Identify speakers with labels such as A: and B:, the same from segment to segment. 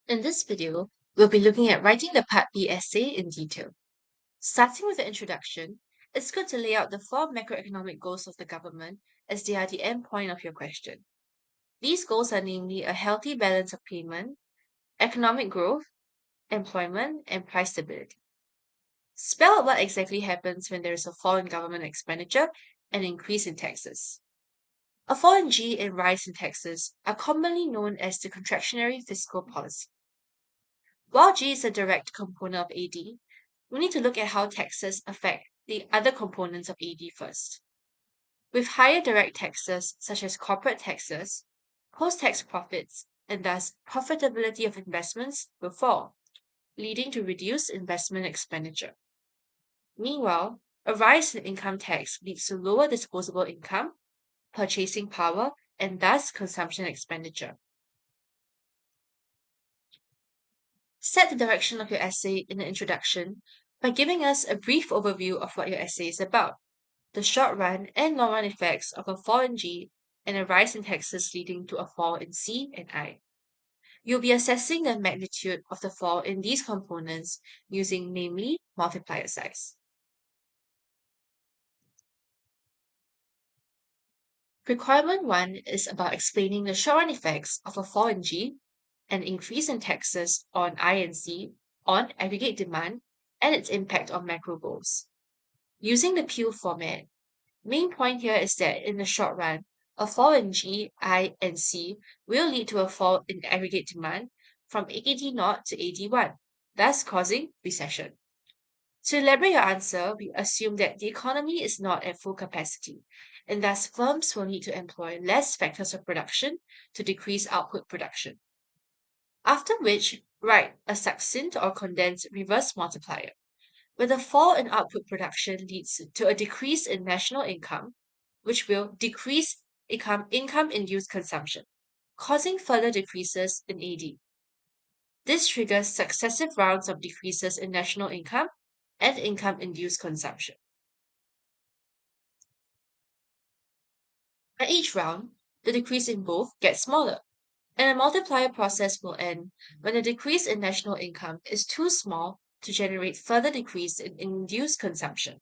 A: In this video, we'll be looking at writing the Part B essay in detail. Starting with the introduction, it's good to lay out the four macroeconomic goals of the government as they are the end point of your question. These goals are namely a healthy balance of payment, economic growth, employment, and price stability. Spell out what exactly happens when there is a fall in government expenditure and increase in taxes. A fall in G and rise in taxes are commonly known as the contractionary fiscal policy. While G is a direct component of AD, we need to look at how taxes affect the other components of AD first. With higher direct taxes, such as corporate taxes, post-tax profits, and thus profitability of investments will fall, leading to reduced investment expenditure. Meanwhile, a rise in income tax leads to lower disposable income, purchasing power, and thus consumption expenditure. Set the direction of your essay in the introduction by giving us a brief overview of what your essay is about, the short run and long run effects of a fall in G and a rise in taxes leading to a fall in C and I. You'll be assessing the magnitude of the fall in these components using namely multiplier size. Requirement 1 is about explaining the short run effects of a fall in G, an increase in taxes on I and C on aggregate demand, and its impact on macro goals. Using the Peel format, main point here is that in the short run, a fall in G, I, and C will lead to a fall in aggregate demand from AD0 to AD1, thus causing recession. To elaborate your answer, we assume that the economy is not at full capacity, and thus firms will need to employ less factors of production to decrease output production. After which, write a succinct or condensed reverse multiplier, where the fall in output production leads to a decrease in national income, which will decrease income-induced consumption, causing further decreases in AD. This triggers successive rounds of decreases in national income and income-induced consumption. At each round, the decrease in both gets smaller, and a multiplier process will end when the decrease in national income is too small to generate further decrease in induced consumption.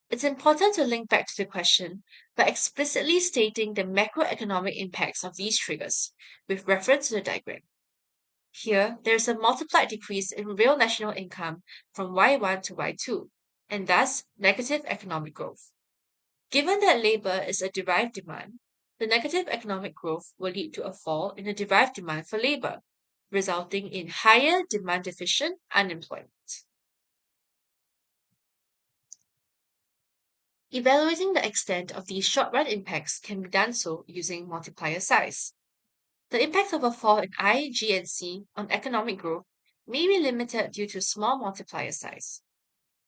A: It's important to link back to the question by explicitly stating the macroeconomic impacts of these triggers with reference to the diagram. Here, there's a multiplied decrease in real national income from Y1 to Y2, and thus negative economic growth. Given that labor is a derived demand, the negative economic growth will lead to a fall in the derived demand for labor, resulting in higher demand deficient unemployment. Evaluating the extent of these short-run impacts can be done so using multiplier size. The impact of a fall in I, G, and C on economic growth may be limited due to small multiplier size.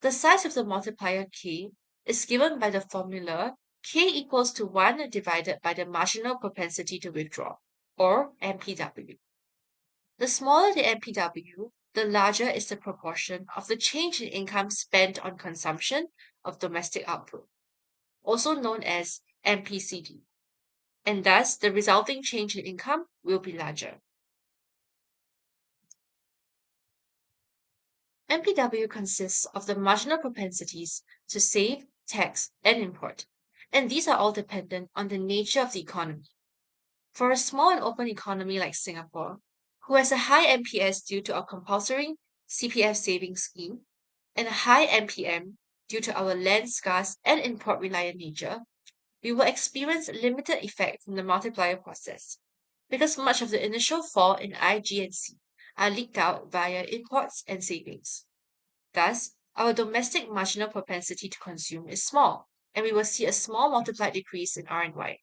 A: The size of the multiplier K is given by the formula K equals to 1 divided by the marginal propensity to withdraw, or MPW. The smaller the MPW, the larger is the proportion of the change in income spent on consumption of domestic output, also known as MPCD, and thus the resulting change in income will be larger. MPW consists of the marginal propensities to save, tax, and import, and these are all dependent on the nature of the economy. For a small and open economy like Singapore, who has a high MPS due to our compulsory CPF savings scheme and a high MPM due to our land scarce and import reliant nature, we will experience limited effect from the multiplier process because much of the initial fall in I, G, and C are leaked out via imports and savings. Thus, our domestic marginal propensity to consume is small, and we will see a small multiplied decrease in R and Y.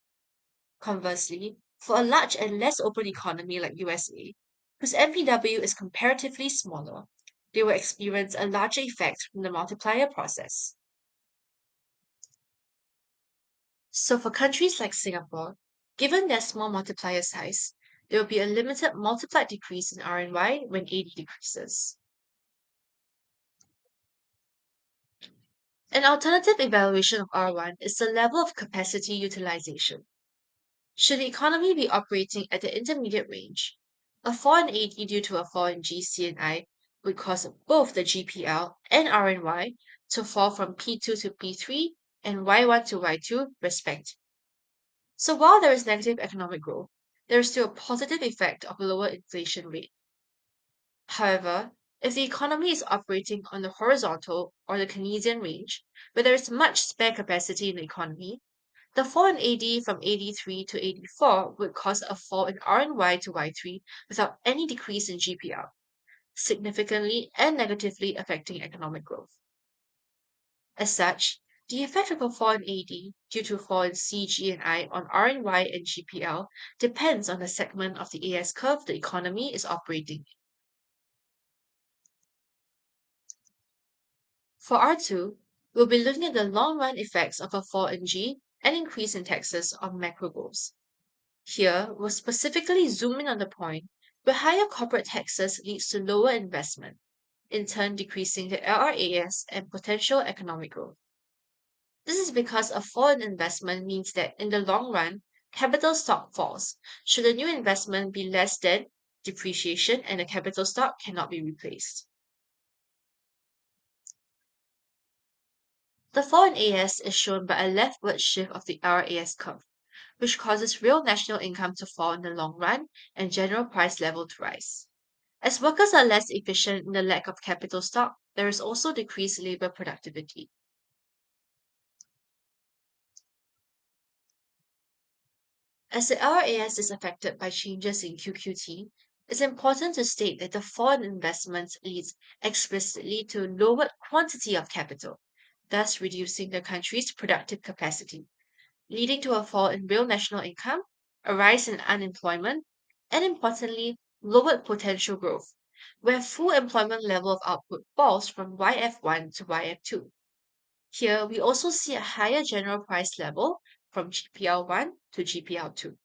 A: Conversely, for a large and less open economy like USA, whose MPW is comparatively smaller, they will experience a larger effect from the multiplier process. So for countries like Singapore, given their small multiplier size, there will be a limited multiplied decrease in R and Y when AD decreases. An alternative evaluation of R1 is the level of capacity utilization. Should the economy be operating at the intermediate range, A fall in AD due to a fall in GCNI would cause both the GPL and RNY to fall from P2 to P3 and Y1 to Y2 respectively. So while there is negative economic growth, there is still a positive effect of a lower inflation rate. However, if the economy is operating on the horizontal or the Keynesian range, where there is much spare capacity in the economy, the fall in AD from AD3 to AD4 would cause a fall in RNY to Y3 without any decrease in GPL, significantly and negatively affecting economic growth. As such, the effect of a fall in AD due to a fall in CG and I on RNY and GPL depends on the segment of the AS curve the economy is operating. For R2, we'll be looking at the long run effects of a fall in G and increase in taxes on macro goals. Here, we'll specifically zoom in on the point where higher corporate taxes leads to lower investment, in turn decreasing the LRAS and potential economic growth. This is because a fall in investment means that in the long run, capital stock falls, should the new investment be less than depreciation and the capital stock cannot be replaced. The fall in AS is shown by a leftward shift of the RAS curve, which causes real national income to fall in the long run and general price level to rise. As workers are less efficient in the lack of capital stock, there is also decreased labor productivity. As the RAS is affected by changes in QQT, it's important to state that the fall in investments leads explicitly to lowered quantity of capital, thus reducing the country's productive capacity, leading to a fall in real national income, a rise in unemployment, and importantly, lowered potential growth, where full employment level of output falls from YF1 to YF2. Here, we also see a higher general price level from GPL1 to GPL2.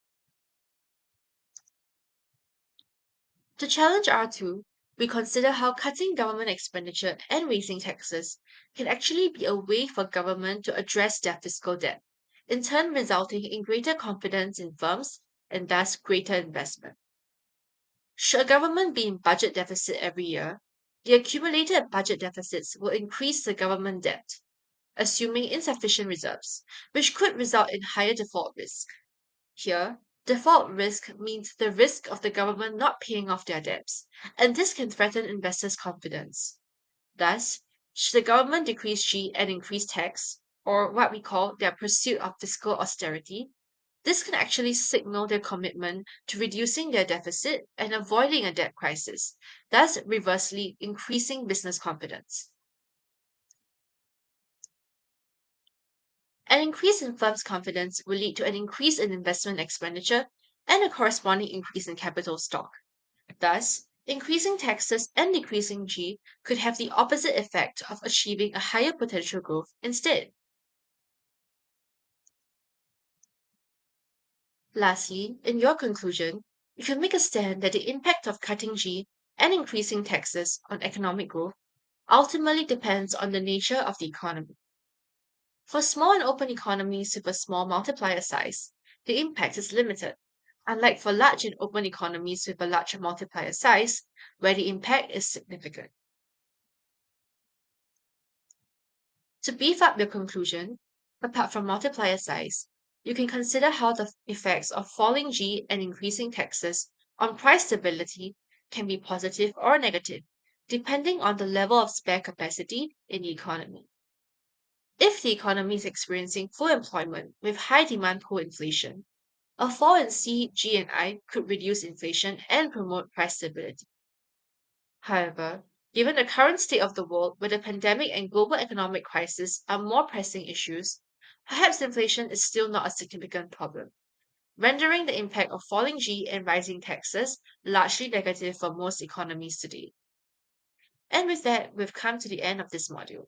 A: To challenge R2, we consider how cutting government expenditure and raising taxes can actually be a way for government to address their fiscal debt, in turn resulting in greater confidence in firms and thus greater investment. Should a government be in budget deficit every year, the accumulated budget deficits will increase the government debt, assuming insufficient reserves, which could result in higher default risk. Here, default risk means the risk of the government not paying off their debts, and this can threaten investors' confidence. Thus, should the government decrease G and increase tax, or what we call their pursuit of fiscal austerity, this can actually signal their commitment to reducing their deficit and avoiding a debt crisis, thus reversely increasing business confidence. An increase in firms' confidence will lead to an increase in investment expenditure and a corresponding increase in capital stock. Thus, increasing taxes and decreasing G could have the opposite effect of achieving a higher potential growth instead. Lastly, in your conclusion, you can make a stand that the impact of cutting G and increasing taxes on economic growth ultimately depends on the nature of the economy. For small and open economies with a small multiplier size, the impact is limited, unlike for large and open economies with a larger multiplier size, where the impact is significant. To beef up your conclusion, apart from multiplier size, you can consider how the effects of falling G and increasing taxes on price stability can be positive or negative, depending on the level of spare capacity in the economy. If the economy is experiencing full employment with high demand pull inflation, a fall in C, G, and I could reduce inflation and promote price stability. However, given the current state of the world where the pandemic and global economic crisis are more pressing issues, perhaps inflation is still not a significant problem, rendering the impact of falling G and rising taxes largely negative for most economies today. And with that, we've come to the end of this module.